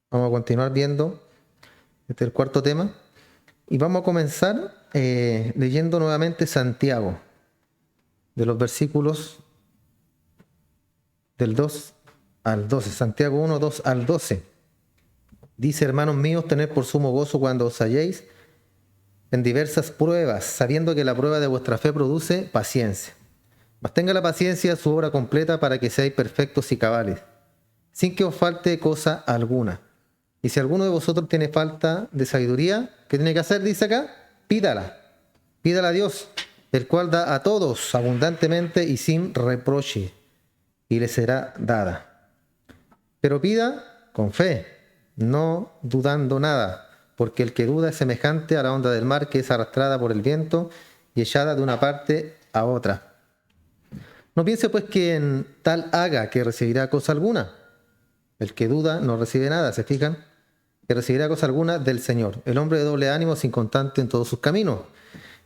Vamos a continuar viendo este es el cuarto tema y vamos a comenzar leyendo nuevamente Santiago, de los versículos del 2 al 12. Santiago 1, 2 al 12. Dice: hermanos míos, tened por sumo gozo cuando os halléis en diversas pruebas, sabiendo que la prueba de vuestra fe produce paciencia. Mas tenga la paciencia su obra completa, para que seáis perfectos y cabales, sin que os falte cosa alguna. Y si alguno de vosotros tiene falta de sabiduría, ¿qué tiene que hacer? Dice acá: pídala. Pídala a Dios, el cual da a todos abundantemente y sin reproche, y le será dada. Pero pida con fe, no dudando nada, porque el que duda es semejante a la onda del mar, que es arrastrada por el viento y echada de una parte a otra. No piense pues que en tal haga que recibirá cosa alguna. El que duda no recibe nada, ¿se fijan? Que recibirá cosa alguna del Señor. El hombre de doble ánimo es inconstante en todos sus caminos.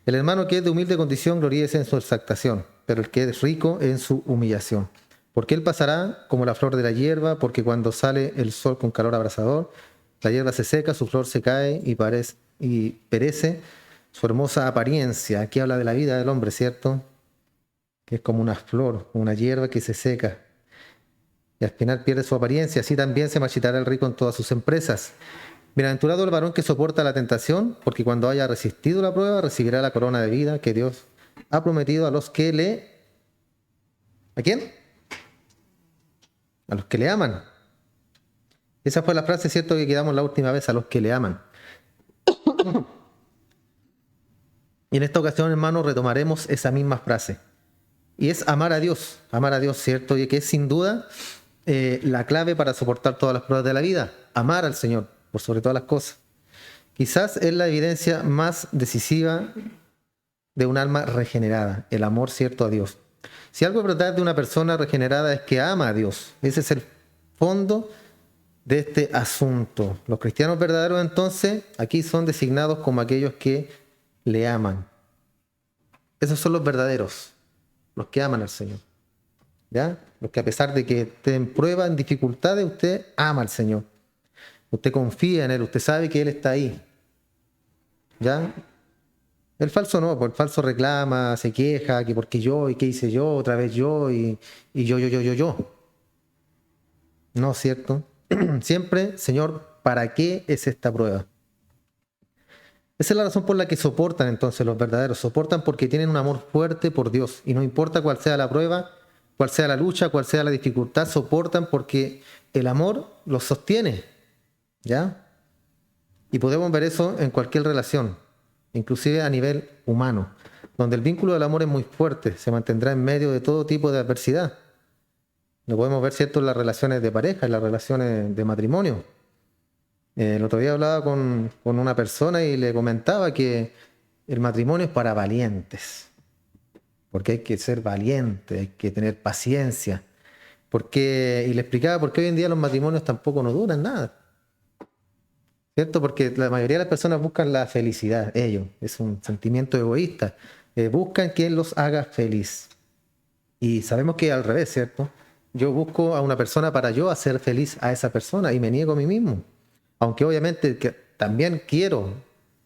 El hermano que es de humilde condición gloríese en su exaltación, pero el que es rico en su humillación. Porque él pasará como la flor de la hierba, porque cuando sale el sol con calor abrasador, la hierba se seca, su flor se cae y perece su hermosa apariencia. Aquí habla de la vida del hombre, ¿cierto? Que es como una flor, una hierba que se seca y al final pierde su apariencia. Así también se marchitará el rico en todas sus empresas. Bienaventurado el varón que soporta la tentación, porque cuando haya resistido la prueba, recibirá la corona de vida que Dios ha prometido a los que le... ¿A quién? A los que le aman. Esa fue la frase, ¿cierto?, que quedamos la última vez: a los que le aman. Y en esta ocasión, hermanos, retomaremos esa misma frase. Y es amar a Dios, ¿cierto? Y que es sin duda la clave para soportar todas las pruebas de la vida. Amar al Señor, por sobre todas las cosas. Quizás es la evidencia más decisiva de un alma regenerada, el amor, ¿cierto?, a Dios. Si algo es verdad de una persona regenerada es que ama a Dios. Ese es el fondo de este asunto. Los cristianos verdaderos, entonces, aquí son designados como aquellos que le aman. Esos son los verdaderos, los que aman al Señor. ¿Ya? Los que, a pesar de que estén en prueba, en dificultades, usted ama al Señor. Usted confía en Él, usted sabe que Él está ahí. ¿Ya? El falso no, pues el falso reclama, se queja, que porque yo, y qué hice yo, otra vez yo, y yo. No, ¿cierto? Siempre, Señor, ¿para qué es esta prueba? Esa es la razón por la que soportan entonces los verdaderos. Soportan porque tienen un amor fuerte por Dios. Y no importa cuál sea la prueba, cuál sea la lucha, cuál sea la dificultad, soportan porque el amor los sostiene. ¿Ya? Y podemos ver eso en cualquier relación, inclusive a nivel humano, donde el vínculo del amor es muy fuerte, se mantendrá en medio de todo tipo de adversidad. Lo podemos ver, ¿cierto?, en las relaciones de pareja, en las relaciones de matrimonio. El otro día hablaba con una persona y le comentaba que el matrimonio es para valientes, porque hay que ser valiente, hay que tener paciencia, y le explicaba por qué hoy en día los matrimonios tampoco no duran nada. ¿Cierto? Porque la mayoría de las personas buscan la felicidad, ellos, es un sentimiento egoísta. Buscan quien los haga feliz. Y sabemos que al revés, ¿cierto? Yo busco a una persona para yo hacer feliz a esa persona y me niego a mí mismo. Aunque obviamente que también quiero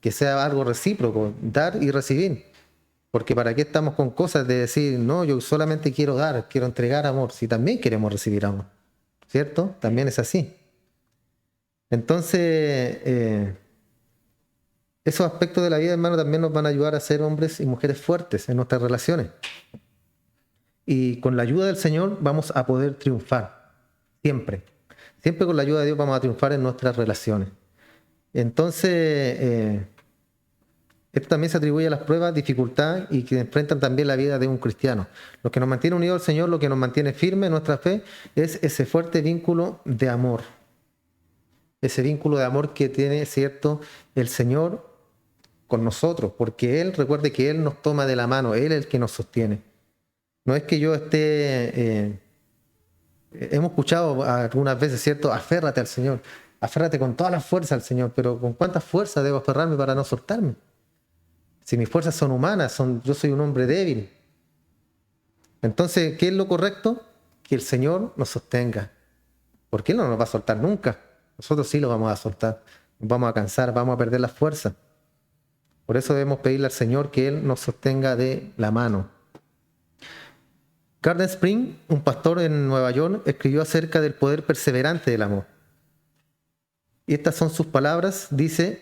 que sea algo recíproco, dar y recibir. Porque ¿para qué estamos con cosas de decir, no, yo solamente quiero dar, quiero entregar amor, si también queremos recibir amor? ¿Cierto? También es así. Entonces, esos aspectos de la vida, hermano, también nos van a ayudar a ser hombres y mujeres fuertes en nuestras relaciones. Y con la ayuda del Señor vamos a poder triunfar. Siempre. Siempre con la ayuda de Dios vamos a triunfar en nuestras relaciones. Entonces, esto también se atribuye a las pruebas, dificultad y que enfrentan también la vida de un cristiano. Lo que nos mantiene unidos al Señor, lo que nos mantiene firme en nuestra fe, es ese fuerte vínculo de amor. Ese vínculo de amor que tiene, ¿cierto?, el Señor con nosotros, porque Él, recuerde que Él nos toma de la mano, Él es el que nos sostiene. No es que yo hemos escuchado algunas veces, ¿cierto? Aférrate al Señor, aférrate con toda la fuerza al Señor, pero ¿con cuánta fuerza debo aferrarme para no soltarme? Si mis fuerzas son humanas, yo soy un hombre débil. Entonces, ¿qué es lo correcto? Que el Señor nos sostenga, porque Él no nos va a soltar nunca. Nosotros sí lo vamos a soltar, nos vamos a cansar, vamos a perder las fuerzas. Por eso debemos pedirle al Señor que Él nos sostenga de la mano. Gardner Spring, un pastor en Nueva York, escribió acerca del poder perseverante del amor. Y estas son sus palabras. Dice: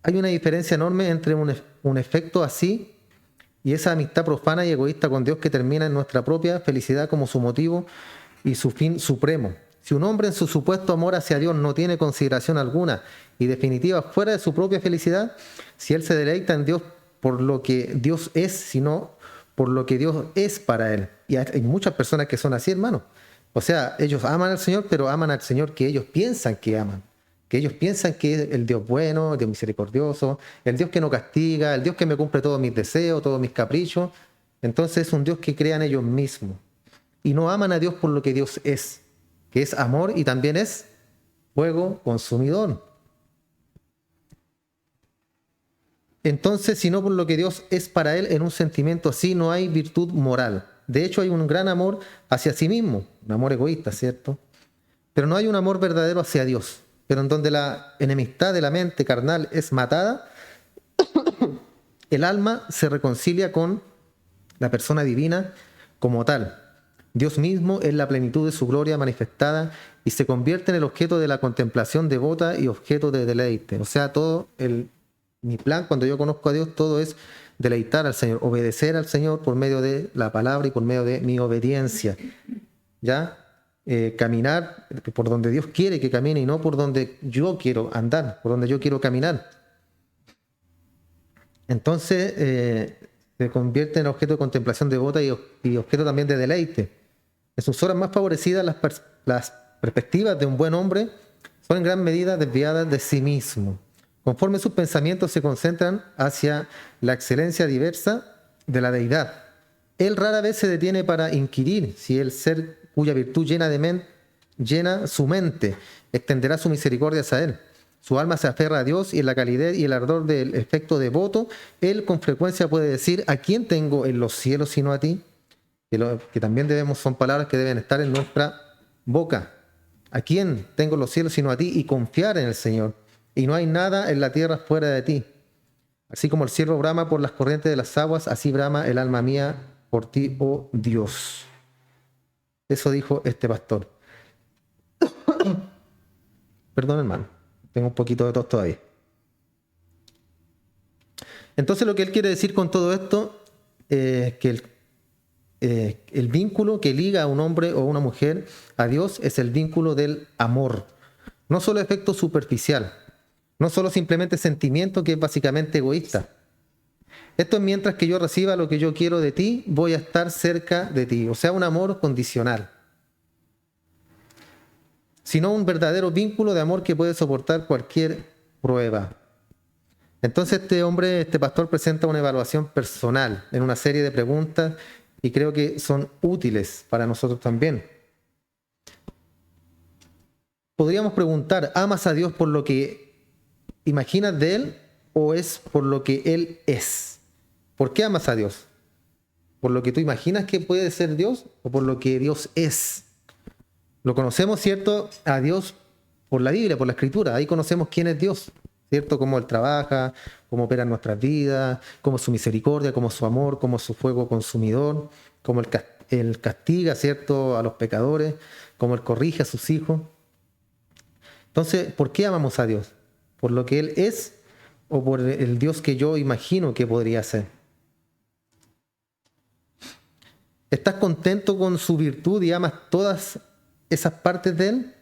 hay una diferencia enorme entre un efecto así y esa amistad profana y egoísta con Dios que termina en nuestra propia felicidad como su motivo y su fin supremo. Si un hombre en su supuesto amor hacia Dios no tiene consideración alguna y definitiva fuera de su propia felicidad, si él se deleita en Dios por lo que Dios es, sino por lo que Dios es para él. Y hay muchas personas que son así, hermano. O sea, ellos aman al Señor, pero aman al Señor que ellos piensan que aman. Que ellos piensan que es el Dios bueno, el Dios misericordioso, el Dios que no castiga, el Dios que me cumple todos mis deseos, todos mis caprichos. Entonces es un Dios que crean ellos mismos. Y no aman a Dios por lo que Dios es, que es amor y también es fuego consumidor. Entonces, si no por lo que Dios es para él, en un sentimiento así no hay virtud moral. De hecho, hay un gran amor hacia sí mismo, un amor egoísta, ¿cierto? Pero no hay un amor verdadero hacia Dios. Pero en donde la enemistad de la mente carnal es matada, el alma se reconcilia con la persona divina como tal. Dios mismo es la plenitud de su gloria manifestada y se convierte en el objeto de la contemplación devota y objeto de deleite. O sea, mi plan cuando yo conozco a Dios, todo es deleitar al Señor, obedecer al Señor por medio de la palabra y por medio de mi obediencia. ¿Ya? Caminar por donde Dios quiere que camine y no por donde yo quiero andar, por donde yo quiero caminar. Entonces se convierte en objeto de contemplación devota y objeto también de deleite. En sus horas más favorecidas, las perspectivas de un buen hombre son en gran medida desviadas de sí mismo. Conforme sus pensamientos se concentran hacia la excelencia diversa de la deidad, él rara vez se detiene para inquirir si el ser cuya virtud llena su mente extenderá su misericordia hacia él. Su alma se aferra a Dios y en la calidez y el ardor del efecto devoto, él con frecuencia puede decir: ¿a quién tengo en los cielos sino a ti? Que también son palabras que deben estar en nuestra boca. ¿A quién tengo en los cielos sino a ti? Y confiar en el Señor. Y no hay nada en la tierra fuera de ti. Así como el ciervo brama por las corrientes de las aguas, así brama el alma mía por ti, oh Dios. Eso dijo este pastor. Perdón, hermano. Tengo un poquito de tos todavía. Entonces lo que él quiere decir con todo esto es que el vínculo que liga a un hombre o una mujer a Dios es el vínculo del amor. No solo efecto superficial, no solo simplemente sentimiento que es básicamente egoísta. Esto es mientras que yo reciba lo que yo quiero de ti, voy a estar cerca de ti. O sea, un amor condicional. Sino un verdadero vínculo de amor que puede soportar cualquier prueba. Entonces este pastor presenta una evaluación personal en una serie de preguntas y creo que son útiles para nosotros también. Podríamos preguntar: ¿amas a Dios por lo que imaginas de Él o es por lo que Él es? ¿Por qué amas a Dios? ¿Por lo que tú imaginas que puede ser Dios o por lo que Dios es? Lo conocemos, ¿cierto?, a Dios por la Biblia, por la Escritura. Ahí conocemos quién es Dios, ¿cierto? Cómo Él trabaja, cómo opera en nuestras vidas, cómo su misericordia, cómo su amor, cómo su fuego consumidor, cómo Él castiga, ¿cierto?, a los pecadores, cómo Él corrige a sus hijos. Entonces, ¿por qué amamos a Dios? ¿Por lo que Él es o por el Dios que yo imagino que podría ser? ¿Estás contento con su virtud y amas todas esas partes de Él?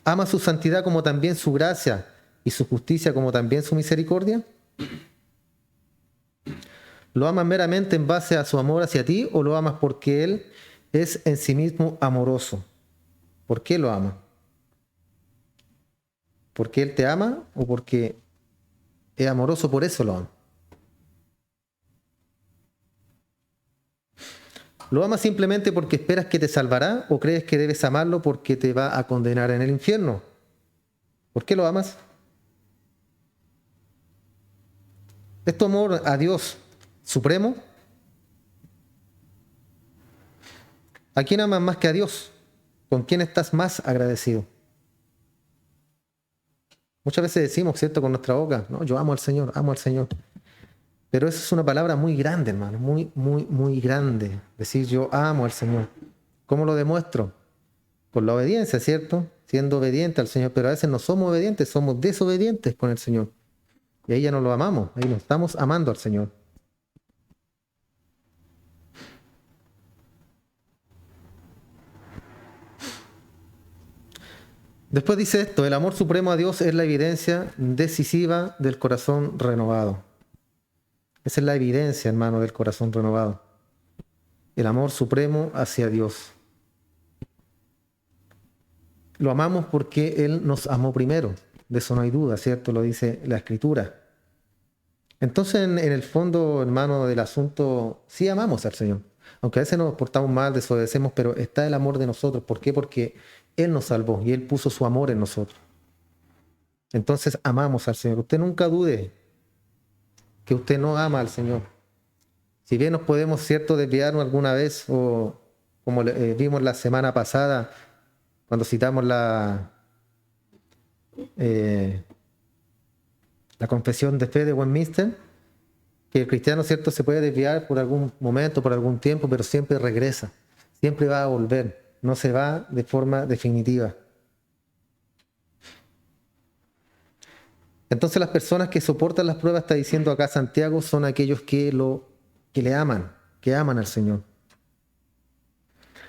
¿Amas su santidad como también su gracia y su justicia como también su misericordia? ¿Lo amas meramente en base a su amor hacia ti o lo amas porque Él es en sí mismo amoroso? ¿Por qué lo amas? ¿Porque Él te ama o porque es amoroso, por eso lo amas? ¿Lo amas simplemente porque esperas que te salvará o crees que debes amarlo porque te va a condenar en el infierno? ¿Por qué lo amas? ¿Es tu amor a Dios supremo? ¿A quién amas más que a Dios? ¿Con quién estás más agradecido? Muchas veces decimos, ¿cierto?, con nuestra boca, no, yo amo al Señor, amo al Señor. Pero eso es una palabra muy grande, hermano, muy, muy, muy grande. Decir yo amo al Señor. ¿Cómo lo demuestro? Con la obediencia, ¿cierto? Siendo obediente al Señor, pero a veces no somos obedientes, somos desobedientes con el Señor. Y ahí ya no lo amamos, ahí no estamos amando al Señor. Después dice esto, el amor supremo a Dios es la evidencia decisiva del corazón renovado. Esa es la evidencia, hermano, del corazón renovado. El amor supremo hacia Dios. Lo amamos porque Él nos amó primero. De eso no hay duda, ¿cierto? Lo dice la Escritura. Entonces, en el fondo, hermano, del asunto, sí amamos al Señor. Aunque a veces nos portamos mal, desobedecemos, pero está el amor de nosotros. ¿Por qué? Porque Él nos salvó y Él puso su amor en nosotros. Entonces, amamos al Señor. Usted nunca dude que usted no ama al Señor. Si bien nos podemos, cierto, desviarnos alguna vez, o como vimos la semana pasada, cuando citamos eh, la confesión de fe de Westminster, que el cristiano, cierto, se puede desviar por algún momento, por algún tiempo, pero siempre regresa, siempre va a volver, no se va de forma definitiva. Entonces las personas que soportan las pruebas, está diciendo acá Santiago, son aquellos que le aman, que aman al Señor.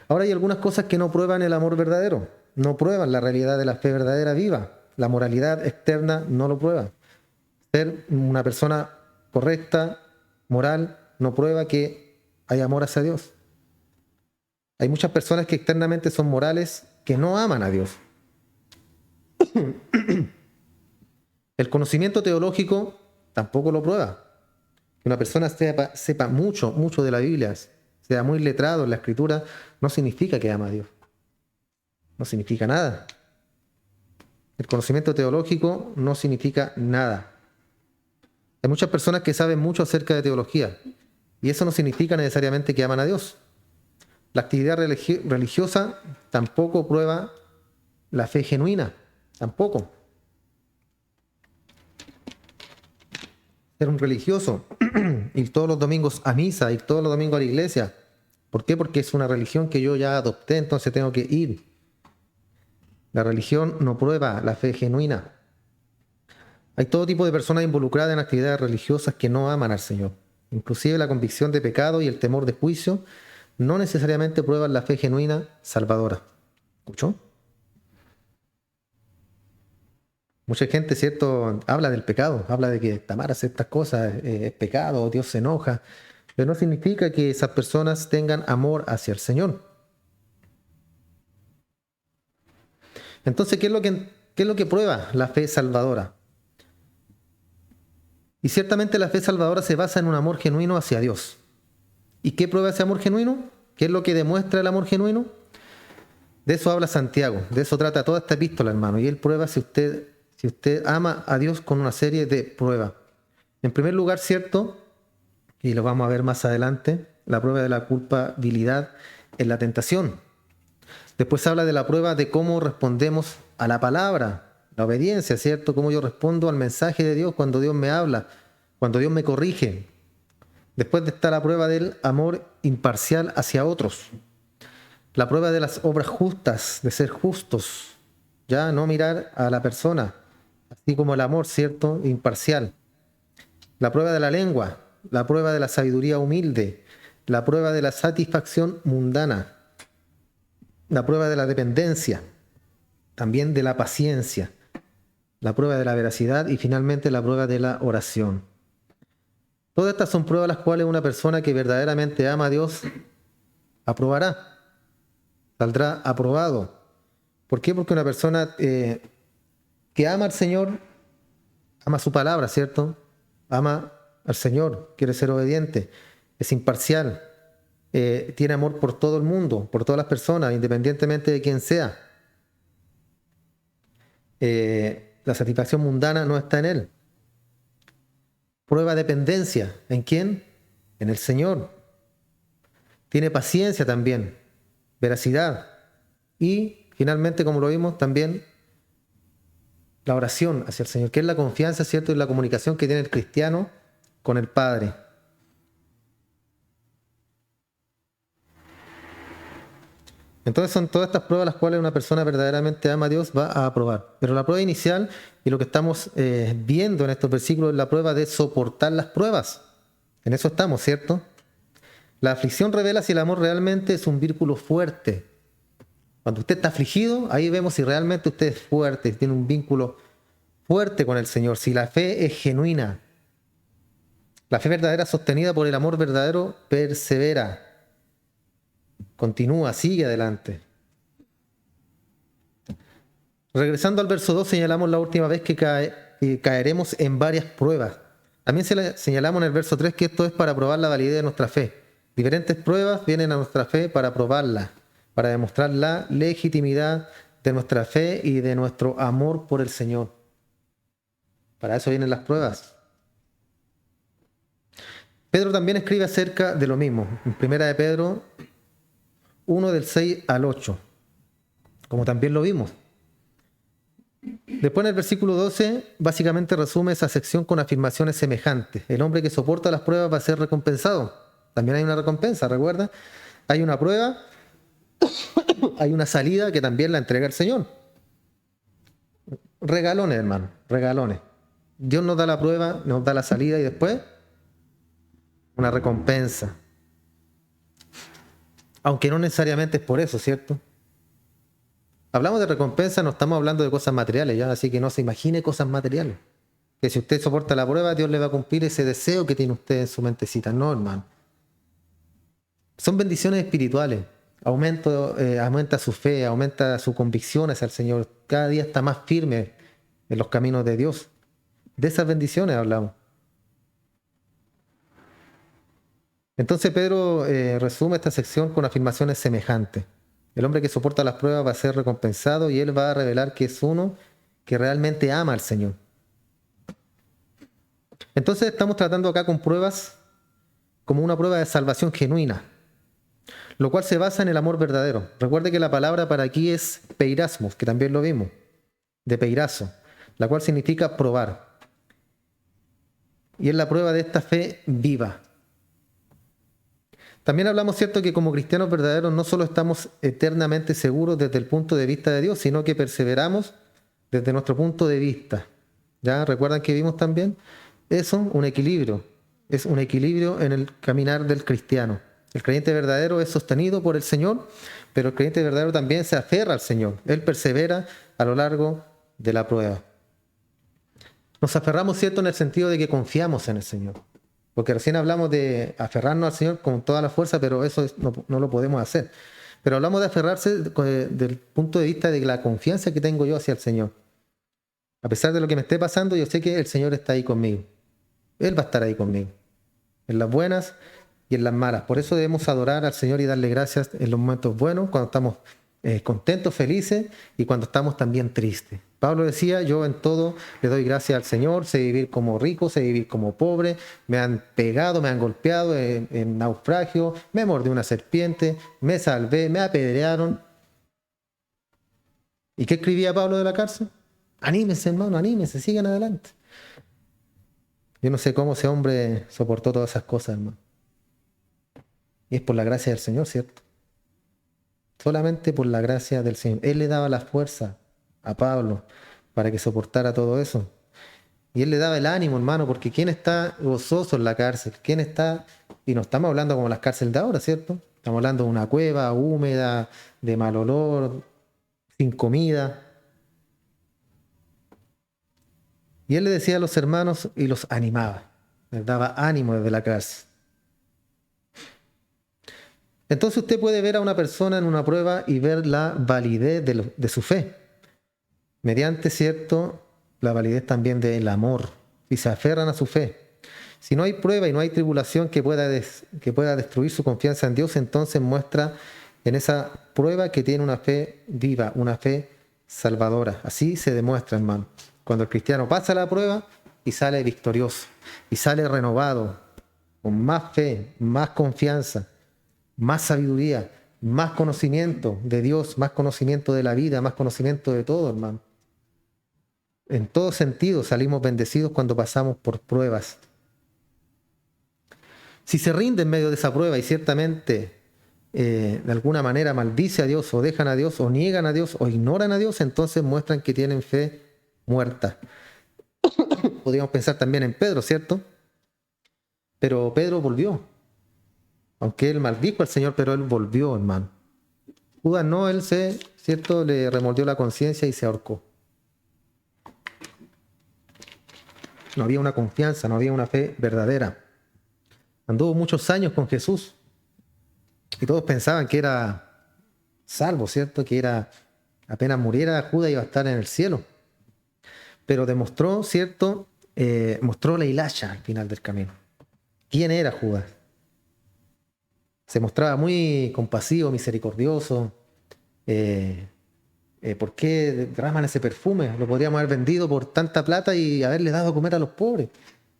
Ahora hay algunas cosas que no prueban el amor verdadero, no prueban la realidad de la fe verdadera viva, la moralidad externa no lo prueba. Ser una persona correcta, moral, no prueba que hay amor hacia Dios. Hay muchas personas que externamente son morales que no aman a Dios. El conocimiento teológico tampoco lo prueba. Que una persona sepa mucho, mucho de la Biblia, sea muy letrado en la Escritura, no significa que ama a Dios. No significa nada. El conocimiento teológico no significa nada. Hay muchas personas que saben mucho acerca de teología y eso no significa necesariamente que aman a Dios. La actividad religiosa tampoco prueba la fe genuina, tampoco. Ser un religioso, ir todos los domingos a misa, ir todos los domingos a la iglesia. ¿Por qué? Porque es una religión que yo ya adopté, entonces tengo que ir. La religión no prueba la fe genuina. Hay todo tipo de personas involucradas en actividades religiosas que no aman al Señor. Inclusive la convicción de pecado y el temor de juicio no necesariamente prueban la fe genuina salvadora. ¿Escuchó? Mucha gente, ¿cierto?, habla del pecado, habla de que Tamara hace estas cosas, es pecado, Dios se enoja, pero no significa que esas personas tengan amor hacia el Señor. Entonces, qué es lo que prueba la fe salvadora? Y ciertamente la fe salvadora se basa en un amor genuino hacia Dios. ¿Y qué prueba ese amor genuino? ¿Qué es lo que demuestra el amor genuino? De eso habla Santiago, de eso trata toda esta epístola, hermano. Y él prueba si usted ama a Dios con una serie de pruebas. En primer lugar, cierto, y lo vamos a ver más adelante, la prueba de la culpabilidad en la tentación. Después habla de la prueba de cómo respondemos a la palabra, la obediencia, ¿cierto? Cómo yo respondo al mensaje de Dios cuando Dios me habla, cuando Dios me corrige. Después está la prueba del amor imparcial hacia otros. La prueba de las obras justas, de ser justos, ya no mirar a la persona, así como el amor, ¿cierto?, imparcial. La prueba de la lengua, la prueba de la sabiduría humilde, la prueba de la satisfacción mundana, la prueba de la dependencia, también de la paciencia, la prueba de la veracidad y finalmente la prueba de la oración. Todas estas son pruebas las cuales una persona que verdaderamente ama a Dios aprobará. Saldrá aprobado. ¿Por qué? Porque una persona que ama al Señor, ama su palabra, ¿cierto? Ama al Señor, quiere ser obediente, es imparcial, tiene amor por todo el mundo, por todas las personas, independientemente de quién sea. La satisfacción mundana no está en él. Prueba dependencia. ¿En quién? En el Señor. Tiene paciencia también, veracidad. Y finalmente, como lo vimos, también la oración hacia el Señor, que es la confianza, ¿cierto? Y la comunicación que tiene el cristiano con el Padre. Entonces son todas estas pruebas las cuales una persona verdaderamente ama a Dios va a aprobar. Pero la prueba inicial y lo que estamos viendo en estos versículos es la prueba de soportar las pruebas. En eso estamos, ¿cierto? La aflicción revela si el amor realmente es un vínculo fuerte. Cuando usted está afligido, ahí vemos si realmente usted es fuerte, tiene un vínculo fuerte con el Señor, si la fe es genuina. La fe verdadera sostenida por el amor verdadero persevera. Continúa, sigue adelante. Regresando al verso 2, señalamos la última vez que caeremos en varias pruebas. También señalamos en el verso 3 que esto es para probar la validez de nuestra fe. Diferentes pruebas vienen a nuestra fe para probarla, para demostrar la legitimidad de nuestra fe y de nuestro amor por el Señor. Para eso vienen las pruebas. Pedro también escribe acerca de lo mismo. En primera de Pedro 1 del 6 al 8, como también lo vimos. Después en el versículo 12 básicamente resume esa sección con afirmaciones semejantes. El hombre que soporta las pruebas va a ser recompensado. También hay una recompensa, ¿recuerda? Hay una prueba, hay una salida que también la entrega el Señor. Regalones, hermano, regalones. Dios nos da la prueba, nos da la salida y después una recompensa. Aunque no necesariamente es por eso, ¿cierto? Hablamos de recompensa, no estamos hablando de cosas materiales, ¿ya? Así que no se imagine cosas materiales. Que si usted soporta la prueba, Dios le va a cumplir ese deseo que tiene usted en su mentecita. No, hermano. Son bendiciones espirituales. Aumenta su fe, aumenta su convicción hacia el Señor. Cada día está más firme en los caminos de Dios. De esas bendiciones hablamos. Entonces Pedro resume esta sección con afirmaciones semejantes. El hombre que soporta las pruebas va a ser recompensado y él va a revelar que es uno que realmente ama al Señor. Entonces estamos tratando acá con pruebas como una prueba de salvación genuina, lo cual se basa en el amor verdadero. Recuerde que la palabra para aquí es peirasmos, que también lo vimos, de peirazo, la cual significa probar. Y es la prueba de esta fe viva. También hablamos, ¿cierto?, que como cristianos verdaderos no solo estamos eternamente seguros desde el punto de vista de Dios, sino que perseveramos desde nuestro punto de vista. ¿Ya? ¿Recuerdan que vimos también? Eso, un equilibrio. Es un equilibrio en el caminar del cristiano. El creyente verdadero es sostenido por el Señor, pero el creyente verdadero también se aferra al Señor. Él persevera a lo largo de la prueba. Nos aferramos, ¿cierto?, en el sentido de que confiamos en el Señor. Porque recién hablamos de aferrarnos al Señor con toda la fuerza, pero eso no lo podemos hacer. Pero hablamos de aferrarse del punto de vista de la confianza que tengo yo hacia el Señor. A pesar de lo que me esté pasando, yo sé que el Señor está ahí conmigo. Él va a estar ahí conmigo, en las buenas y en las malas. Por eso debemos adorar al Señor y darle gracias en los momentos buenos, cuando estamos contentos, felices, y cuando estamos también tristes. Pablo decía, yo en todo le doy gracias al Señor, sé vivir como rico, sé vivir como pobre, me han pegado, me han golpeado en naufragio, me mordió una serpiente, me salvé, me apedrearon. ¿Y qué escribía Pablo de la cárcel? Anímense, hermano, anímense, sigan adelante. Yo no sé cómo ese hombre soportó todas esas cosas, hermano. Y es por la gracia del Señor, ¿cierto? Solamente por la gracia del Señor. Él le daba la fuerza a Pablo para que soportara todo eso. Y él le daba el ánimo, hermano, porque ¿quién está gozoso en la cárcel? ¿Quién está? Y no estamos hablando como las cárceles de ahora, ¿cierto? Estamos hablando de una cueva húmeda, de mal olor, sin comida. Y él le decía a los hermanos y los animaba. Les daba ánimo desde la cárcel. Entonces usted puede ver a una persona en una prueba y ver la validez de su fe. Mediante, ¿cierto?, la validez también del amor. Y se aferran a su fe. Si no hay prueba y no hay tribulación que pueda destruir su confianza en Dios, entonces muestra en esa prueba que tiene una fe viva, una fe salvadora. Así se demuestra, hermano. Cuando el cristiano pasa la prueba y sale victorioso, y sale renovado, con más fe, más confianza, más sabiduría, más conocimiento de Dios, más conocimiento de la vida, más conocimiento de todo, hermano. En todo sentido salimos bendecidos cuando pasamos por pruebas. Si se rinde en medio de esa prueba y ciertamente de alguna manera maldice a Dios o dejan a Dios o niegan a Dios o ignoran a Dios, entonces muestran que tienen fe muerta. Podríamos pensar también en Pedro, ¿cierto? Pero Pedro volvió. Aunque él maldijo al Señor, pero él volvió, hermano. Judas no, él ¿cierto? Le remoldeó la conciencia y se ahorcó. No había una confianza, no había una fe verdadera. Anduvo muchos años con Jesús y todos pensaban que era salvo, ¿cierto? Que era, apenas muriera Judas iba a estar en el cielo. Pero demostró, ¿cierto? Mostró la hilacha al final del camino. ¿Quién era Judas? Se mostraba muy compasivo, misericordioso. ¿Por qué derraman ese perfume? Lo podríamos haber vendido por tanta plata y haberle dado a comer a los pobres.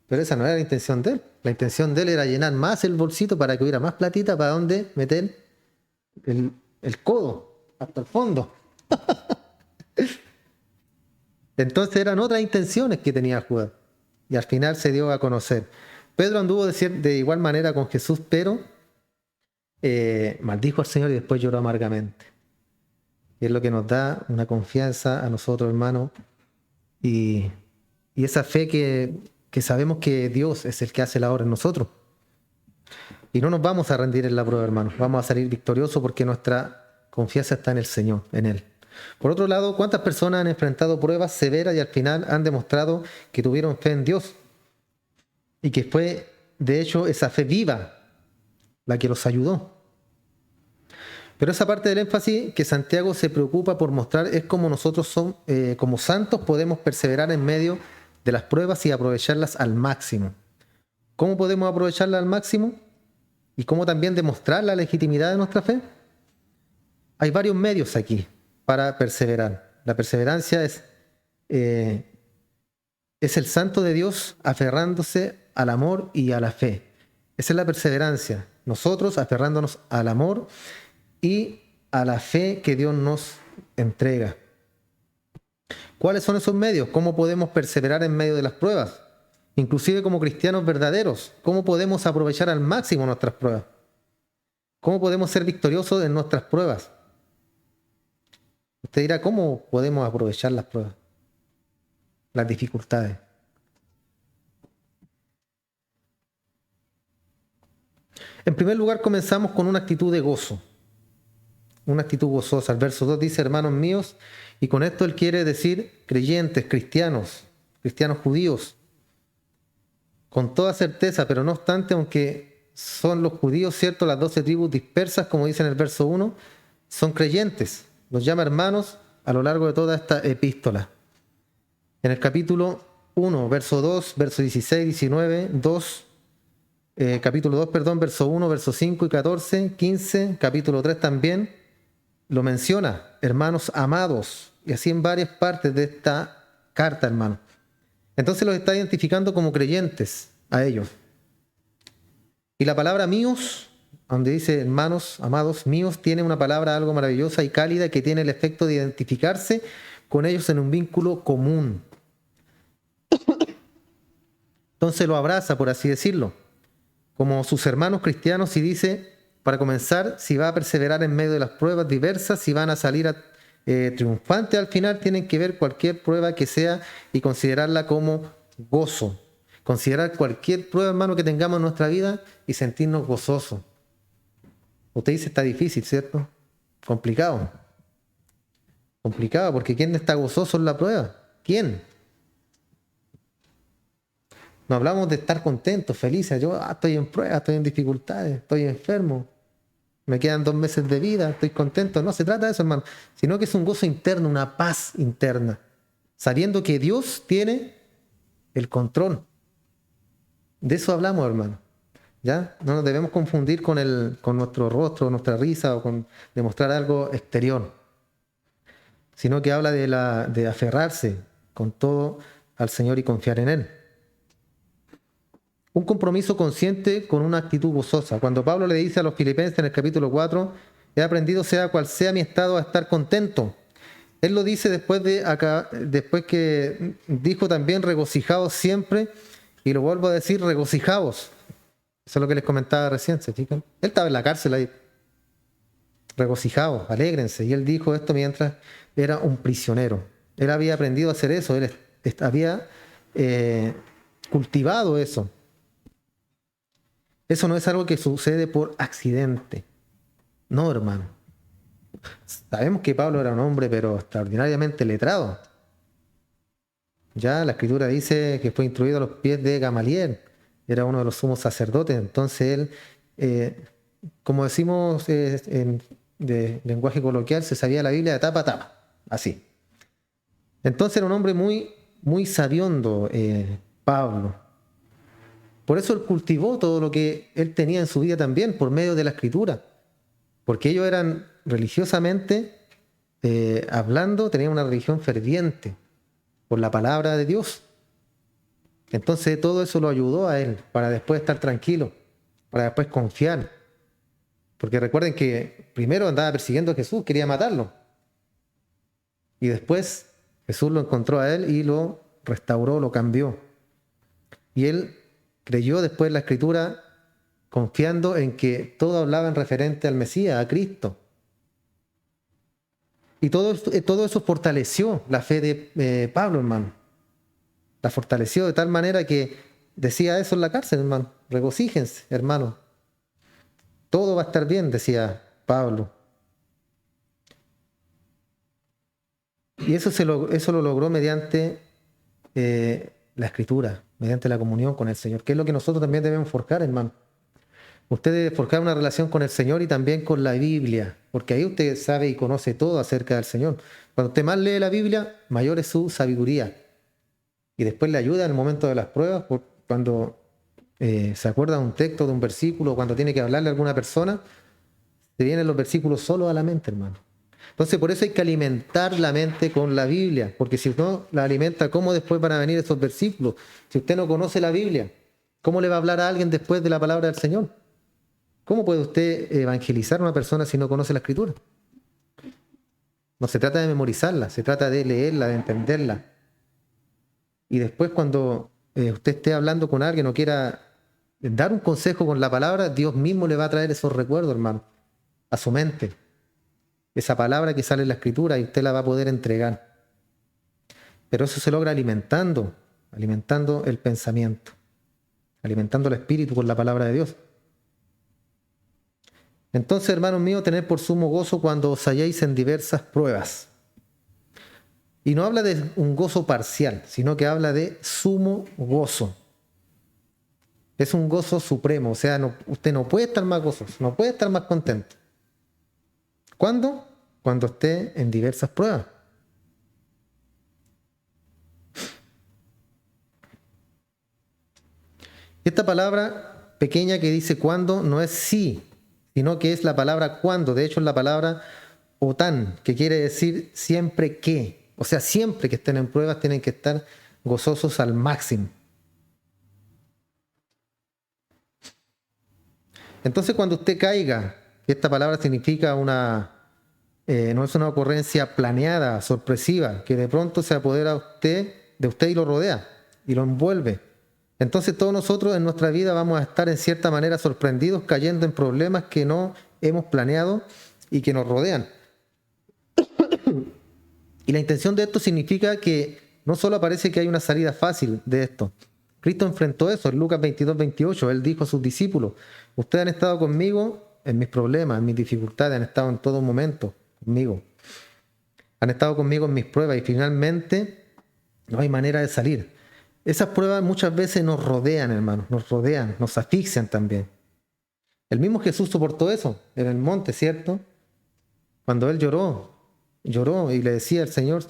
Pero esa no era la intención de él. La intención de él era llenar más el bolsito para que hubiera más platita para donde meter el codo hasta el fondo. Entonces eran otras intenciones que tenía Judas. Y al final se dio a conocer. Pedro anduvo de igual manera con Jesús, pero maldijo al Señor y después lloró amargamente. Y es lo que nos da una confianza a nosotros, hermanos. Y esa fe que sabemos que Dios es el que hace la obra en nosotros. Y no nos vamos a rendir en la prueba, hermanos. Vamos a salir victoriosos porque nuestra confianza está en el Señor, en Él. Por otro lado, ¿cuántas personas han enfrentado pruebas severas y al final han demostrado que tuvieron fe en Dios? Y que fue, de hecho, esa fe viva la que los ayudó. Pero esa parte del énfasis que Santiago se preocupa por mostrar es cómo nosotros como santos podemos perseverar en medio de las pruebas y aprovecharlas al máximo. ¿Cómo podemos aprovecharlas al máximo? ¿Y cómo también demostrar la legitimidad de nuestra fe? Hay varios medios aquí para perseverar. La perseverancia es el santo de Dios aferrándose al amor y a la fe. Esa es la perseverancia. Nosotros aferrándonos al amor y a la fe que Dios nos entrega. ¿Cuáles son esos medios? ¿Cómo podemos perseverar en medio de las pruebas? Inclusive como cristianos verdaderos, ¿cómo podemos aprovechar al máximo nuestras pruebas? ¿Cómo podemos ser victoriosos en nuestras pruebas? Usted dirá, ¿cómo podemos aprovechar las pruebas? Las dificultades. En primer lugar, comenzamos con una actitud de gozo. Una actitud gozosa. El verso 2 dice, hermanos míos, y con esto él quiere decir creyentes, cristianos judíos, con toda certeza, pero no obstante, aunque son los judíos, ¿cierto? Las 12 tribus dispersas, como dice en el verso 1, son creyentes. Los llama hermanos a lo largo de toda esta epístola. En el capítulo 1, verso 2, verso 16, 19, 2, capítulo 2, perdón, verso 1, verso 5 y 14, 15, capítulo 3 también, lo menciona, hermanos amados, y así en varias partes de esta carta, hermano. Entonces los está identificando como creyentes a ellos. Y la palabra míos, donde dice hermanos amados míos, tiene una palabra algo maravillosa y cálida que tiene el efecto de identificarse con ellos en un vínculo común. Entonces lo abraza, por así decirlo, como sus hermanos cristianos y dice, para comenzar, si va a perseverar en medio de las pruebas diversas, si van a salir triunfantes al final, tienen que ver cualquier prueba que sea y considerarla como gozo. Considerar cualquier prueba, hermano, que tengamos en nuestra vida y sentirnos gozosos. Usted dice, está difícil, ¿cierto? Complicado. Complicado, porque ¿quién está gozoso en la prueba? ¿Quién? No hablamos de estar contentos, felices. Yo estoy en prueba, estoy en dificultades, estoy enfermo. Me quedan 2 meses de vida, estoy contento. No se trata de eso, hermano. Sino que es un gozo interno, una paz interna. Sabiendo que Dios tiene el control. De eso hablamos, hermano. ¿Ya? No nos debemos confundir con nuestro rostro, nuestra risa o con demostrar algo exterior. Sino que habla de aferrarse con todo al Señor y confiar en Él. Un compromiso consciente con una actitud gozosa. Cuando Pablo le dice a los filipenses en el capítulo 4, he aprendido sea cual sea mi estado a estar contento. Él lo dice después de acá, después que dijo también regocijaos siempre, y lo vuelvo a decir, regocijaos. Eso es lo que les comentaba recién, ¿se fijan? Él estaba en la cárcel ahí. Regocijaos, alégrense. Y él dijo esto mientras era un prisionero. Él había aprendido a hacer eso, él había cultivado eso. Eso no es algo que sucede por accidente. No, hermano. Sabemos que Pablo era un hombre, pero extraordinariamente letrado. Ya la escritura dice que fue instruido a los pies de Gamaliel, era uno de los sumos sacerdotes. Entonces él, como decimos de lenguaje coloquial, se sabía la Biblia de tapa a tapa, así. Entonces era un hombre muy, muy sabiondo, Pablo. Por eso él cultivó todo lo que él tenía en su vida también, por medio de la escritura. Porque ellos eran religiosamente, hablando, tenían una religión ferviente por la palabra de Dios. Entonces todo eso lo ayudó a él para después estar tranquilo, para después confiar. Porque recuerden que primero andaba persiguiendo a Jesús, quería matarlo. Y después Jesús lo encontró a él y lo restauró, lo cambió. Y él creyó después en la escritura, confiando en que todo hablaba en referente al Mesías, a Cristo. Y todo eso fortaleció la fe de Pablo, hermano. La fortaleció de tal manera que decía eso en la cárcel, hermano. Regocíjense, hermano. Todo va a estar bien, decía Pablo. Y eso lo logró mediante la escritura, mediante la comunión con el Señor, que es lo que nosotros también debemos forjar, hermano. Usted debe forjar una relación con el Señor y también con la Biblia, porque ahí usted sabe y conoce todo acerca del Señor. Cuando usted más lee la Biblia, mayor es su sabiduría. Y después le ayuda en el momento de las pruebas, cuando se acuerda de un texto, de un versículo, cuando tiene que hablarle a alguna persona, se vienen los versículos solo a la mente, hermano. Entonces por eso hay que alimentar la mente con la Biblia, porque si no la alimenta, ¿cómo después van a venir esos versículos? Si usted no conoce la Biblia, ¿cómo le va a hablar a alguien después de la palabra del Señor? ¿Cómo puede usted evangelizar a una persona si no conoce la Escritura? No se trata de memorizarla, se trata de leerla, de entenderla. Y después cuando usted esté hablando con alguien o quiera dar un consejo con la palabra, Dios mismo le va a traer esos recuerdos, hermano, a su mente. Esa palabra que sale en la Escritura y usted la va a poder entregar. Pero eso se logra alimentando el pensamiento, alimentando el espíritu con la palabra de Dios. Entonces, hermanos míos, tened por sumo gozo cuando os halléis en diversas pruebas. Y no habla de un gozo parcial, sino que habla de sumo gozo. Es un gozo supremo, o sea, usted no puede estar más gozoso, no puede estar más contento. ¿Cuándo? Cuando esté en diversas pruebas. Esta palabra pequeña que dice cuándo no es sí, sino que es la palabra cuándo. De hecho, es la palabra otan, que quiere decir siempre que. O sea, siempre que estén en pruebas tienen que estar gozosos al máximo. Entonces, cuando usted caiga, esta palabra significa no es una ocurrencia planeada, sorpresiva, que de pronto se apodera de usted y lo rodea y lo envuelve. Entonces todos nosotros en nuestra vida vamos a estar en cierta manera sorprendidos, cayendo en problemas que no hemos planeado y que nos rodean. Y la intención de esto significa que no solo parece que hay una salida fácil de esto. Cristo enfrentó eso en Lucas 22-28. Él dijo a sus discípulos: ustedes han estado conmigo en mis problemas, en mis dificultades, han estado en todo momento conmigo. Han estado conmigo en mis pruebas y finalmente no hay manera de salir. Esas pruebas muchas veces nos rodean, hermanos, nos rodean, nos asfixian también. El mismo Jesús soportó eso en el monte, ¿cierto? Cuando él lloró y le decía al Señor,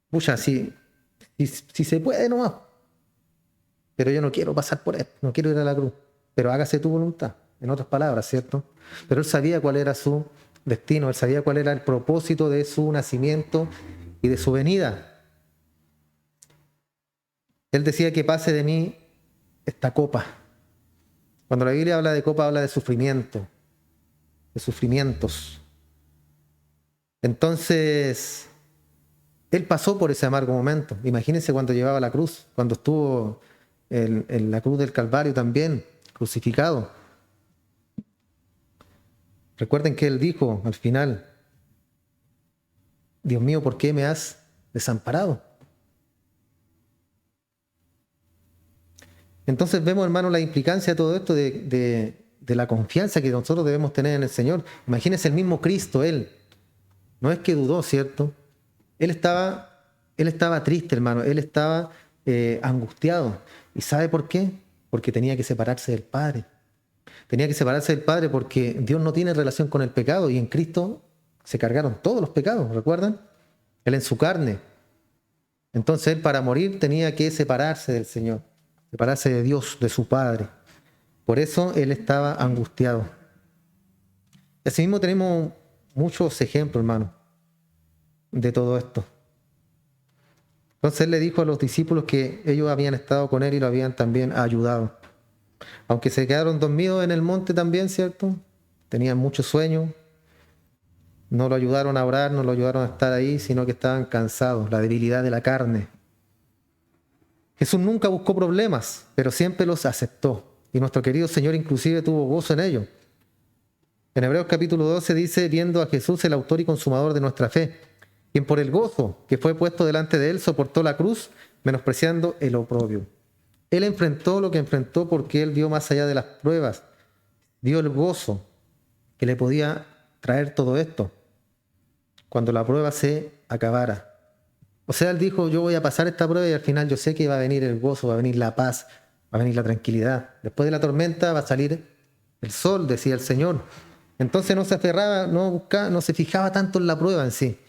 pucha, si se puede nomás, pero yo no quiero pasar por esto, no quiero ir a la cruz, pero hágase tu voluntad, en otras palabras, ¿cierto? Pero él sabía cuál era su destino, él sabía cuál era el propósito de su nacimiento y de su venida. Él decía que pase de mí esta copa. Cuando la Biblia habla de copa, habla de sufrimiento, de sufrimientos. Entonces, Él pasó por ese amargo momento. Imagínense cuando llevaba la cruz, cuando estuvo en la cruz del Calvario también, crucificado. Recuerden que Él dijo al final: Dios mío, ¿por qué me has desamparado? Entonces vemos, hermano, la implicancia de todo esto de la confianza que nosotros debemos tener en el Señor. Imagínense el mismo Cristo, Él. No es que dudó, ¿cierto? Él estaba triste, hermano. Él estaba angustiado. ¿Y sabe por qué? Porque tenía que separarse del Padre. Tenía que separarse del Padre porque Dios no tiene relación con el pecado y en Cristo se cargaron todos los pecados, ¿recuerdan? Él en su carne. Entonces Él para morir tenía que separarse del Señor, separarse de Dios, de su Padre. Por eso Él estaba angustiado. Y asimismo tenemos muchos ejemplos, hermano, de todo esto. Entonces Él le dijo a los discípulos que ellos habían estado con Él y lo habían también ayudado. Aunque se quedaron dormidos en el monte también, ¿cierto? Tenían mucho sueño. No lo ayudaron a orar, no lo ayudaron a estar ahí, sino que estaban cansados, la debilidad de la carne. Jesús nunca buscó problemas, pero siempre los aceptó. Y nuestro querido Señor inclusive tuvo gozo en ello. En Hebreos capítulo 12 dice: viendo a Jesús, el autor y consumador de nuestra fe, quien por el gozo que fue puesto delante de él soportó la cruz, menospreciando el oprobio. Él enfrentó lo que enfrentó porque él vio más allá de las pruebas, vio el gozo que le podía traer todo esto cuando la prueba se acabara. O sea, él dijo: yo voy a pasar esta prueba y al final yo sé que va a venir el gozo, va a venir la paz, va a venir la tranquilidad. Después de la tormenta va a salir el sol, decía el Señor. Entonces no se aferraba, no buscaba, no se fijaba tanto en la prueba en sí.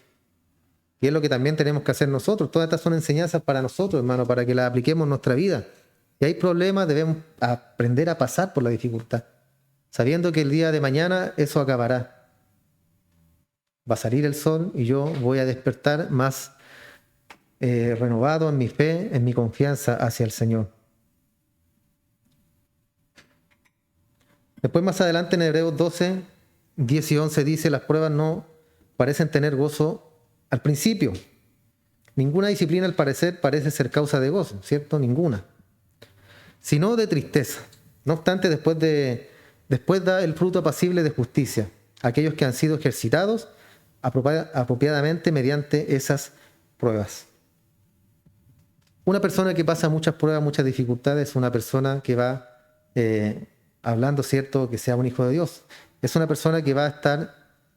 Y es lo que también tenemos que hacer nosotros. Todas estas son enseñanzas para nosotros, hermano, para que las apliquemos en nuestra vida. Si hay problemas, debemos aprender a pasar por la dificultad, sabiendo que el día de mañana eso acabará. Va a salir el sol y yo voy a despertar más renovado en mi fe, en mi confianza hacia el Señor. Después más adelante en Hebreos 12, 10 y 11 dice: las pruebas no parecen tener gozo al principio. Ninguna disciplina al parecer parece ser causa de gozo, ¿cierto? Ninguna. Sino de tristeza. No obstante, después da el fruto apacible de justicia a aquellos que han sido ejercitados apropiadamente mediante esas pruebas. Una persona que pasa muchas pruebas, muchas dificultades, es una persona que va hablando, ¿cierto?, que sea un hijo de Dios. Es una persona que va a estar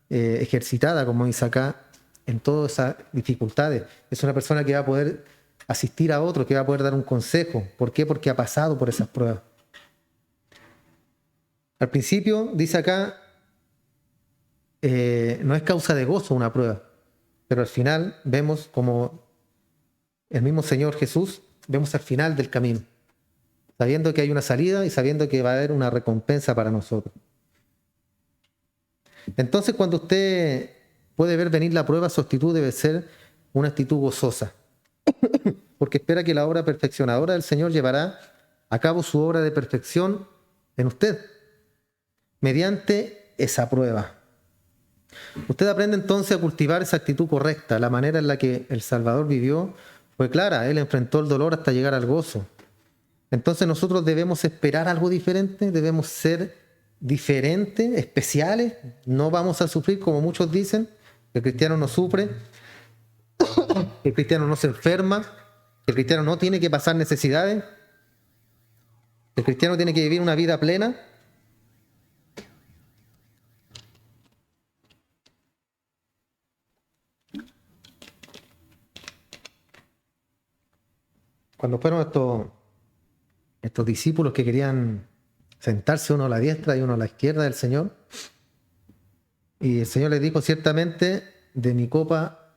ejercitada, como dice acá, en todas esas dificultades. Es una persona que va a poder asistir a otro, que va a poder dar un consejo. ¿Por qué? Porque ha pasado por esas pruebas. Al principio, dice acá, no es causa de gozo una prueba, pero al final vemos como el mismo Señor Jesús, vemos al final del camino, sabiendo que hay una salida y sabiendo que va a haber una recompensa para nosotros. Entonces, cuando usted puede ver venir la prueba, su actitud debe ser una actitud gozosa, porque espera que la obra perfeccionadora del Señor llevará a cabo su obra de perfección en usted, mediante esa prueba. Usted aprende entonces a cultivar esa actitud correcta. La manera en la que el Salvador vivió fue clara. Él enfrentó el dolor hasta llegar al gozo. Entonces nosotros debemos esperar algo diferente, debemos ser diferentes, especiales. No vamos a sufrir como muchos dicen. El cristiano no sufre, el cristiano no se enferma, el cristiano no tiene que pasar necesidades, el cristiano tiene que vivir una vida plena. Cuando fueron estos discípulos que querían sentarse uno a la diestra y uno a la izquierda del Señor, y el Señor les dijo: ciertamente de mi copa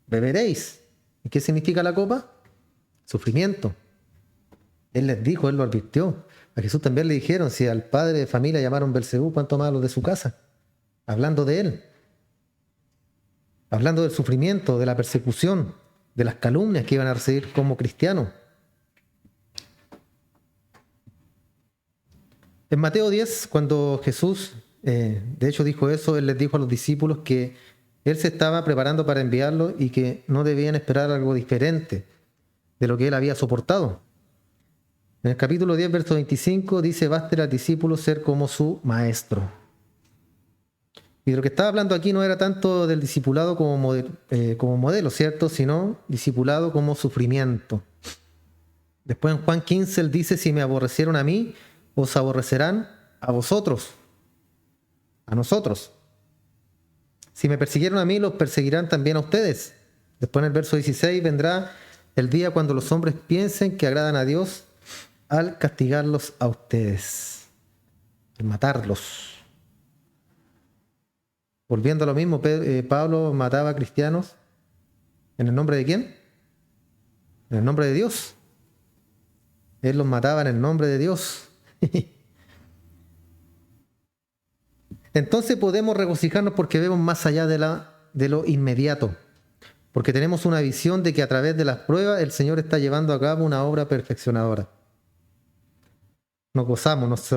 beberéis. ¿Y qué significa la copa? Sufrimiento. Él les dijo, Él lo advirtió. A Jesús también le dijeron: si al padre de familia llamaron Belcebú, ¿cuánto más a los de su casa? Hablando de Él, hablando del sufrimiento, de la persecución, de las calumnias que iban a recibir como cristianos. En Mateo 10, cuando Jesús, de hecho, dijo eso, Él les dijo a los discípulos que Él se estaba preparando para enviarlo y que no debían esperar algo diferente de lo que él había soportado. En el capítulo 10, verso 25 dice: «Bástele al discípulo ser como su maestro». Y de lo que estaba hablando aquí no era tanto del discipulado como modelo, ¿cierto? Sino discipulado como sufrimiento. Después en Juan 15 él dice: «Si me aborrecieron a mí, os aborrecerán a vosotros, a nosotros. Si me persiguieron a mí, los perseguirán también a ustedes». Después en el verso 16: «Vendrá el día cuando los hombres piensen que agradan a Dios al castigarlos a ustedes, al matarlos». Volviendo a lo mismo, Pablo mataba a cristianos. ¿En el nombre de quién? En el nombre de Dios. Él los mataba en el nombre de Dios. Entonces podemos regocijarnos porque vemos más allá de lo inmediato. Porque tenemos una visión de que a través de las pruebas el Señor está llevando a cabo una obra perfeccionadora. Nos gozamos,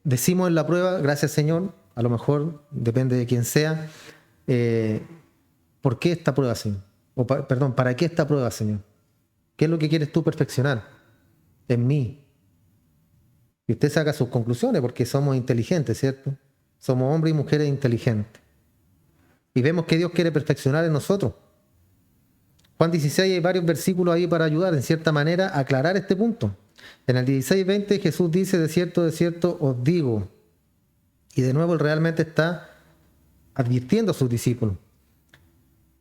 decimos en la prueba: «Gracias, Señor». A lo mejor, depende de quién sea, ¿por qué esta prueba, Señor? ¿Para qué esta prueba, Señor? ¿Qué es lo que quieres tú perfeccionar en mí? Y usted saca sus conclusiones porque somos inteligentes, ¿cierto? Somos hombres y mujeres inteligentes. Y vemos que Dios quiere perfeccionar en nosotros. Juan 16 hay varios versículos ahí para ayudar, en cierta manera, a aclarar este punto. En el 16:20 Jesús dice: de cierto os digo. Y de nuevo él realmente está advirtiendo a sus discípulos: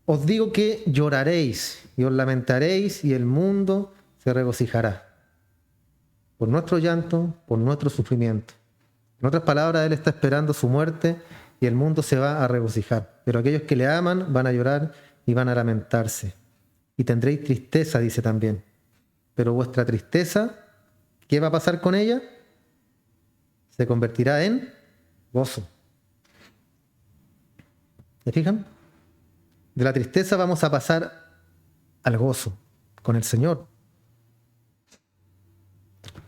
os digo que lloraréis y os lamentaréis y el mundo se regocijará por nuestro llanto, por nuestro sufrimiento. En otras palabras, él está esperando su muerte y el mundo se va a regocijar. Pero aquellos que le aman van a llorar y van a lamentarse. Y tendréis tristeza, dice también. Pero vuestra tristeza, ¿qué va a pasar con ella? Se convertirá en gozo. ¿Se fijan? De la tristeza vamos a pasar al gozo con el Señor.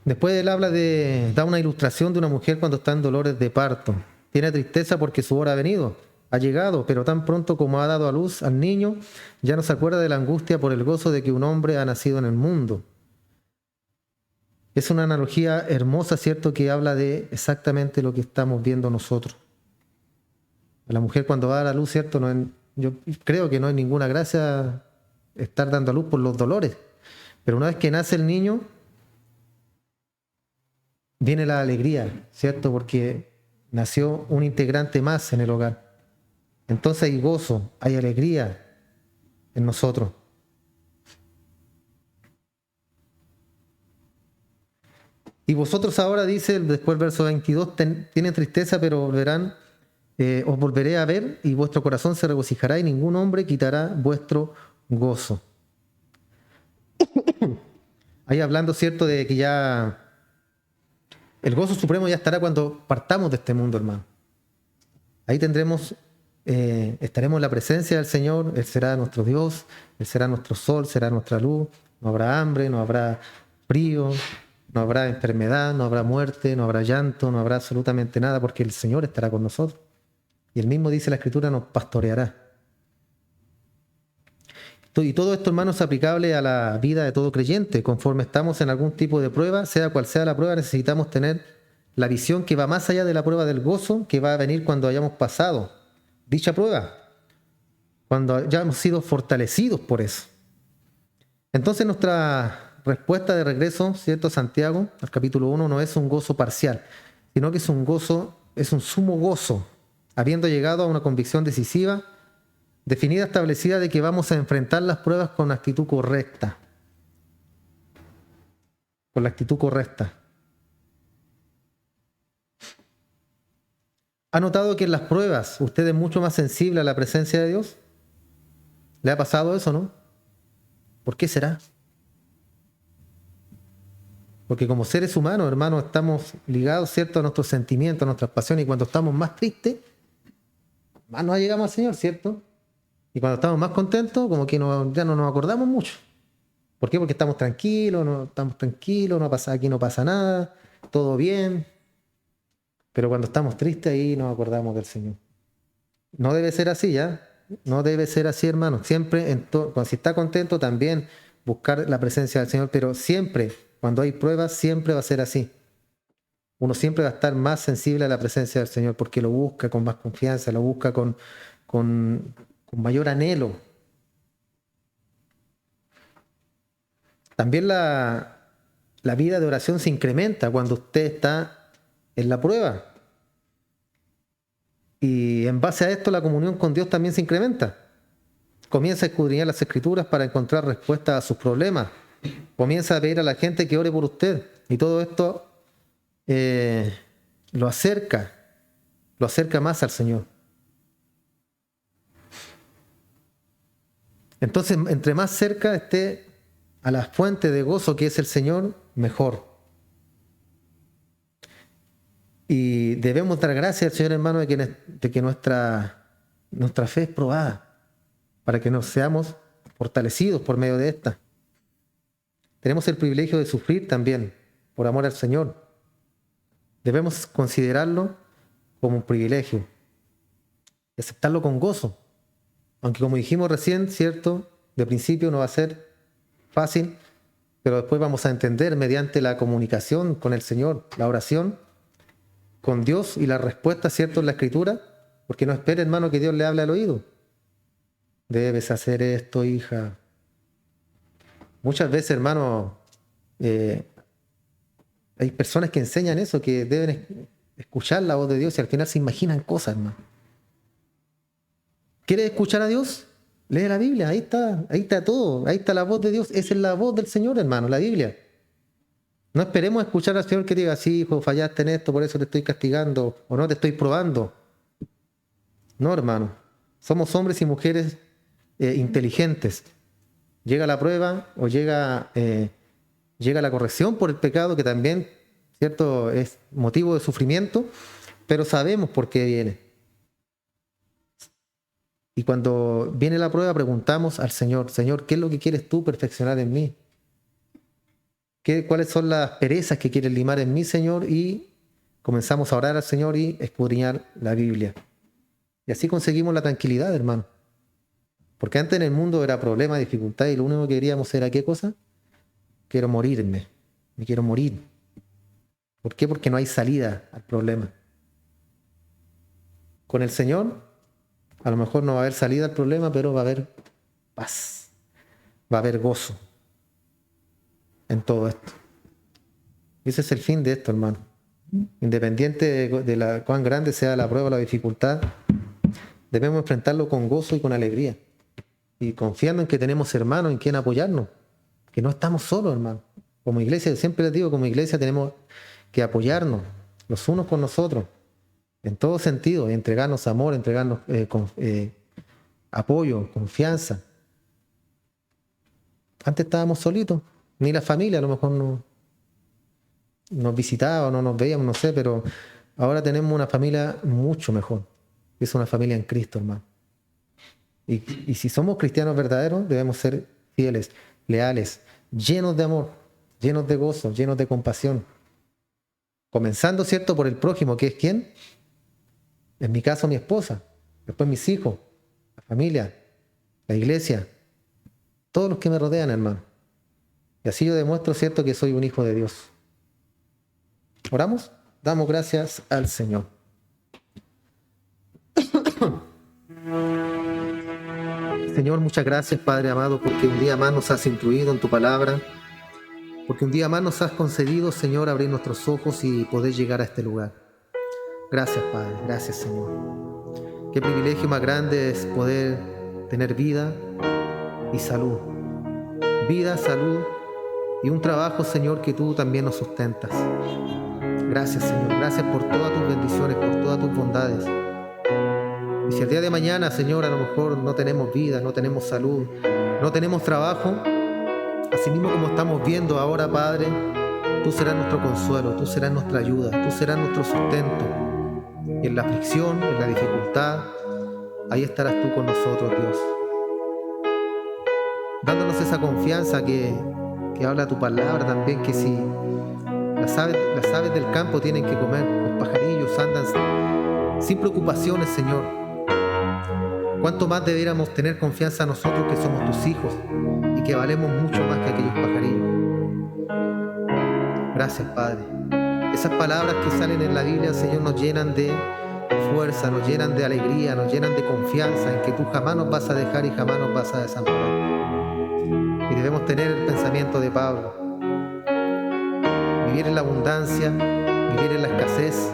Después él da una ilustración de una mujer cuando está en dolores de parto. Tiene tristeza porque su hora ha llegado, pero tan pronto como ha dado a luz al niño, ya no se acuerda de la angustia por el gozo de que un hombre ha nacido en el mundo. Es una analogía hermosa, ¿cierto?, que habla de exactamente lo que estamos viendo nosotros. La mujer cuando va a dar a luz, ¿cierto?, yo creo que no hay ninguna gracia estar dando a luz por los dolores. Pero una vez que nace el niño, viene la alegría, ¿cierto?, porque nació un integrante más en el hogar. Entonces hay gozo, hay alegría en nosotros. Y vosotros ahora, dice después el verso 22, tienen tristeza, pero os volveré a ver y vuestro corazón se regocijará y ningún hombre quitará vuestro gozo. Ahí hablando, ¿cierto?, de que ya el gozo supremo ya estará cuando partamos de este mundo, hermano. Ahí estaremos en la presencia del Señor. Él será nuestro Dios, Él será nuestro sol, será nuestra luz. No habrá hambre, no habrá frío, no habrá enfermedad, no habrá muerte, no habrá llanto, no habrá absolutamente nada, porque el Señor estará con nosotros. Y Él mismo, dice la Escritura, nos pastoreará. Y todo esto, hermano, es aplicable a la vida de todo creyente. Conforme estamos en algún tipo de prueba, sea cual sea la prueba, necesitamos tener la visión que va más allá de la prueba del gozo, que va a venir cuando hayamos pasado dicha prueba, cuando ya hemos sido fortalecidos por eso. Entonces nuestra respuesta de regreso, ¿cierto?, Santiago, al capítulo 1, no es un gozo parcial, sino que es un sumo gozo, habiendo llegado a una convicción decisiva, definida, establecida, de que vamos a enfrentar las pruebas con la actitud correcta. Con la actitud correcta. ¿Ha notado que en las pruebas usted es mucho más sensible a la presencia de Dios? ¿Le ha pasado eso, no? ¿Por qué será? Porque como seres humanos, hermanos, estamos ligados, ¿cierto?, a nuestros sentimientos, a nuestras pasiones, y cuando estamos más tristes, más nos llegamos al Señor, ¿cierto? Y cuando estamos más contentos, como que ya no nos acordamos mucho. ¿Por qué? Porque estamos tranquilos, aquí no pasa nada, todo bien. Pero cuando estamos tristes, ahí nos acordamos del Señor. No debe ser así, ¿ya? No debe ser así, hermano. Siempre, cuando si está contento, también buscar la presencia del Señor, pero siempre, cuando hay pruebas, siempre va a ser así. Uno siempre va a estar más sensible a la presencia del Señor porque lo busca con más confianza, lo busca con mayor anhelo. También la vida de oración se incrementa cuando usted está en la prueba. Y en base a esto la comunión con Dios también se incrementa. Comienza a escudriñar las escrituras para encontrar respuestas a sus problemas. Comienza a pedir a la gente que ore por usted. Y todo esto lo acerca más al Señor. Entonces, entre más cerca esté a la fuente de gozo que es el Señor, mejor. Y debemos dar gracias al Señor, hermano, de que nuestra fe es probada, para que nos seamos fortalecidos por medio de esta. Tenemos el privilegio de sufrir también, por amor al Señor. Debemos considerarlo como un privilegio y aceptarlo con gozo. Aunque como dijimos recién, cierto, de principio no va a ser fácil, pero después vamos a entender mediante la comunicación con el Señor, la oración con Dios y la respuesta, cierto, en la Escritura, porque no espere, hermano, que Dios le hable al oído. Debes hacer esto, hija. Muchas veces, hermano, hay personas que enseñan eso, que deben escuchar la voz de Dios y al final se imaginan cosas, hermano. ¿Quieres escuchar a Dios? Lee la Biblia, ahí está todo, ahí está la voz de Dios, esa es la voz del Señor, hermano, la Biblia. No esperemos escuchar al Señor que diga, sí, hijo, fallaste en esto, por eso te estoy castigando, o no te estoy probando. No, hermano, somos hombres y mujeres inteligentes. Llega la prueba o llega la corrección por el pecado, que también, cierto, es motivo de sufrimiento, pero sabemos por qué viene. Y cuando viene la prueba preguntamos al Señor, Señor, ¿qué es lo que quieres tú perfeccionar en mí? ¿Cuáles son las perezas que quieres limar en mí, Señor? Y comenzamos a orar al Señor y escudriñar la Biblia. Y así conseguimos la tranquilidad, hermano. Porque antes en el mundo era problema, dificultad, y lo único que queríamos era ¿qué cosa? Quiero morirme, me quiero morir. ¿Por qué? Porque no hay salida al problema. Con el Señor, a lo mejor no va a haber salida al problema, pero va a haber paz, va a haber gozo en todo esto. Y ese es el fin de esto, hermano. Independiente de cuán grande sea la prueba o la dificultad, debemos enfrentarlo con gozo y con alegría. Y confiando en que tenemos hermanos en quien apoyarnos, que no estamos solos, hermano. Como iglesia, siempre les digo, como iglesia tenemos que apoyarnos los unos con nosotros, en todo sentido, y entregarnos amor, entregarnos apoyo, confianza. Antes estábamos solitos, ni la familia a lo mejor nos visitaba o no nos veíamos, no sé, pero ahora tenemos una familia mucho mejor. Es una familia en Cristo, hermano. Y si somos cristianos verdaderos, debemos ser fieles, leales, llenos de amor, llenos de gozo, llenos de compasión. Comenzando, ¿cierto?, por el prójimo, que es ¿quién? En mi caso, mi esposa, después mis hijos, la familia, la iglesia, todos los que me rodean, hermano. Y así yo demuestro, ¿cierto?, que soy un hijo de Dios. ¿Oramos? Damos gracias al Señor. Señor, muchas gracias, Padre amado, porque un día más nos has instruido en tu palabra, porque un día más nos has concedido, Señor, abrir nuestros ojos y poder llegar a este lugar. Gracias, Padre, gracias, Señor. Qué privilegio más grande es poder tener vida y salud. Vida, salud y un trabajo, Señor, que tú también nos sustentas. Gracias, Señor, gracias por todas tus bendiciones, por todas tus bondades. Y si el día de mañana, Señor, a lo mejor no tenemos vida, no tenemos salud, no tenemos trabajo, así mismo como estamos viendo ahora, Padre, tú serás nuestro consuelo, tú serás nuestra ayuda, tú serás nuestro sustento. Y en la aflicción, en la dificultad, ahí estarás tú con nosotros, Dios. Dándonos esa confianza que habla tu palabra también, que si las aves del campo tienen que comer, los pajarillos andan sin preocupaciones, Señor. ¿Cuánto más debiéramos tener confianza nosotros que somos tus hijos y que valemos mucho más que aquellos pajarillos? Gracias, Padre. Esas palabras que salen en la Biblia, Señor, nos llenan de fuerza, nos llenan de alegría, nos llenan de confianza en que tú jamás nos vas a dejar y jamás nos vas a desamparar. Y debemos tener el pensamiento de Pablo: vivir en la abundancia, vivir en la escasez,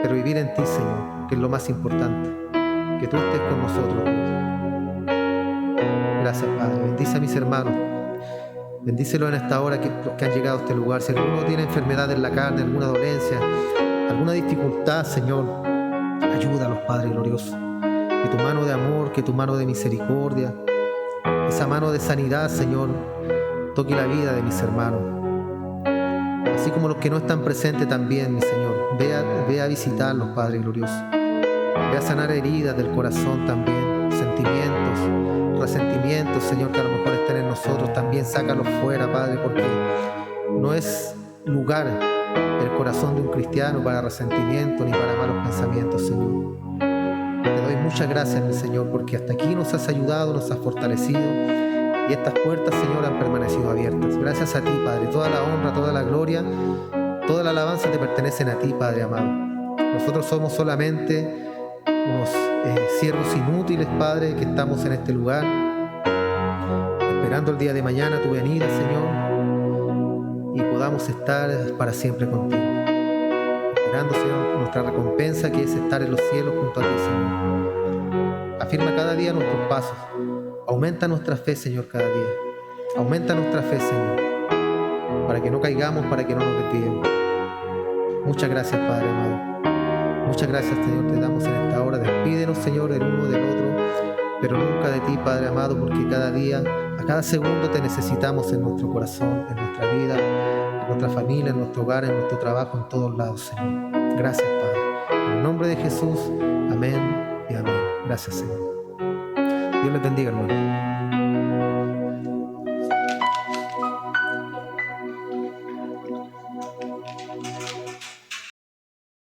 pero vivir en ti, Señor, que es lo más importante, que tú estés con nosotros, Dios. Gracias, Padre. Bendice a mis hermanos. Bendícelo en esta hora que han llegado a este lugar. Si alguno tiene enfermedad en la carne, alguna dolencia, alguna dificultad, Señor, ayúdalos, Padre glorioso. Que tu mano de amor, que tu mano de misericordia, esa mano de sanidad, Señor, toque la vida de mis hermanos. Así como los que no están presentes también, mi Señor. Ve a visitarlos, Padre glorioso. Ve a sanar heridas del corazón también, sentimientos, resentimientos, Señor, que a lo mejor están en nosotros. También sácalos fuera, Padre, porque no es lugar el corazón de un cristiano para resentimiento ni para malos pensamientos, Señor. Te doy muchas gracias, mi Señor, porque hasta aquí nos has ayudado, nos has fortalecido y estas puertas, Señor, han permanecido abiertas. Gracias a ti, Padre. Toda la honra, toda la gloria, toda la alabanza te pertenecen a ti, Padre amado. Nosotros somos solamente unos siervos inútiles, Padre, que estamos en este lugar, esperando el día de mañana tu venida, Señor, y podamos estar para siempre contigo. Esperando, Señor, nuestra recompensa, que es estar en los cielos junto a ti, Señor. Afirma cada día nuestros pasos. Aumenta nuestra fe, Señor, cada día. Aumenta nuestra fe, Señor, para que no caigamos, para que no nos desviemos. Muchas gracias, Padre amado. Muchas gracias, Señor, te damos en esta hora. Despídenos, Señor, el uno del otro, pero nunca de ti, Padre amado, porque cada día, a cada segundo te necesitamos en nuestro corazón, en nuestra vida, en nuestra familia, en nuestro hogar, en nuestro trabajo, en todos lados, Señor. Gracias, Padre. En el nombre de Jesús, amén y amén. Gracias, Señor. Dios les bendiga, hermano.